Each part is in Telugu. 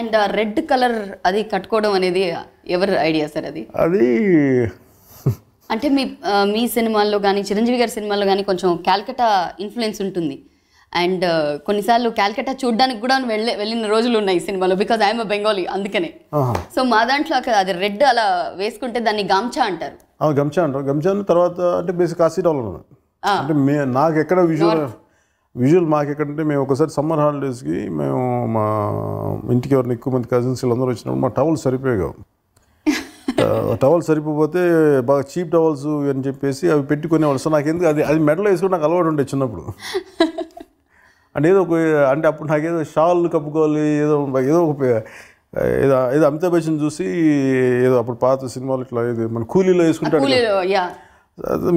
అండ్ రెడ్ కలర్ అది కట్టుకోవడం అనేది ఎవరి ఐడియా సార్ అది? అది అంటే మీ సినిమాల్లో కానీ చిరంజీవి గారి సినిమాల్లో కానీ కొంచెం క్యాల్కటా ఇన్ఫ్లుయెన్స్ ఉంటుంది. అండ్ కొన్నిసార్లు క్యాల్కటా చూడడానికి కూడా వెళ్ళిన రోజులు ఉన్నాయి సినిమాలో, బికాజ్ ఐఎమ్ అ బెంగాలీ అందుకనే. సో మా దాంట్లో అది రెడ్ అలా వేసుకుంటే దాన్ని గమ్చా అంటారు. గమ్చా అంటారు. గమ్చా తర్వాత అంటే బేసిక్ కాశీరావులో అంటే నాకు ఎక్కడ విజువల్ మాకు ఎక్కడంటే మేము ఒకసారి సమ్మర్ హాలిడేస్కి మేము మా ఇంటికి ఎవరిని ఎక్కువ మంది కజిన్స్ వీళ్ళందరూ వచ్చినప్పుడు మా టవల్స్ సరిపోయాయి. టవల్స్ సరిపోతే బాగా చీప్ టవల్స్ అని చెప్పేసి అవి పెట్టుకునేవాళ్ళు. సో నాకు ఎందుకు అది మెడలో వేసుకుని నాకు అలవాటు ఉండే చిన్నప్పుడు. అంటే అంటే అప్పుడు నాకు ఏదో షాల్ కప్పుకోవాలి, ఏదో ఒక ఏదో అమితాబ్ బచ్చన్ చూసి ఏదో అప్పుడు పాత సినిమాలు ఇట్లా ఏదో మన కూలీలో వేసుకుంటాడు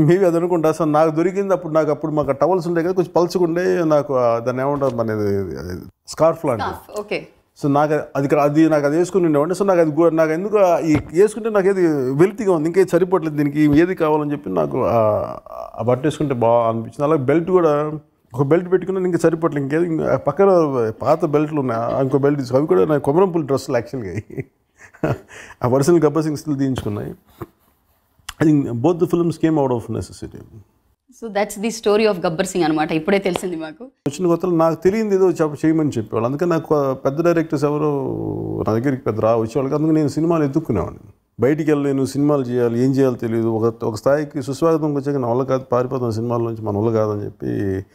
మేబీ అది అనుకుంటా. అసలు నాకు దొరికింది అప్పుడు మాకు టవల్స్ ఉంటాయి కదా కొంచెం పలుచుకుండే, నాకు దాన్ని ఏమంటారు మన స్కార్ఫ్ లాంటి. సో నాకు అది వేసుకుని ఉండేవాడిని. సో నాకు ఎందుకు వేసుకుంటే నాకు ఏది వెల్తీగా ఉంది, ఇంకేది సరిపోవట్లేదు దీనికి ఏది కావాలని చెప్పి నాకు ఆ బట్ట వేసుకుంటే బాగా అనిపించింది. అలాగే బెల్ట్ కూడా ఒక బెల్ట్ పెట్టుకున్నా ఇంకా సరిపోవట్లేదు, ఇంకేది పక్కన పాత బెల్ట్లు ఉన్నాయి ఇంకో బెల్ట్ తీసుకు, అవి కూడా నాకు కొమరంపుల్ డ్రెస్సులు యాక్చువల్గా ఆ పర్సనల్ గబ్బర్ సింగ్ స్టిల్ తీయించుకున్నాయి. I think both the films came out of necessity. So that's the story of Gabbar Singh అనమాట. ఇప్పుడే తెలిసింది మాకు. వచ్చిన కొత్తలో నాకు తెలియదు ఏదో చేయమని చెప్పేవాళ్ళు. అందుకని నాకు పెద్ద డైరెక్టర్స్ ఎవరు నా దగ్గరికి పెద్ద వచ్చేవాళ్ళకి. అందుకని నేను సినిమాలు ఎత్తుక్కునేవాడిని. బయటికి వెళ్ళలేను, సినిమాలు చేయాలి, ఏం చేయాలో తెలియదు. ఒక స్థాయికి సుస్వాగతం వచ్చాక నా వల్ల కాదు, పారిపోతాను సినిమాల నుంచి, మన వల్ల కాదని చెప్పి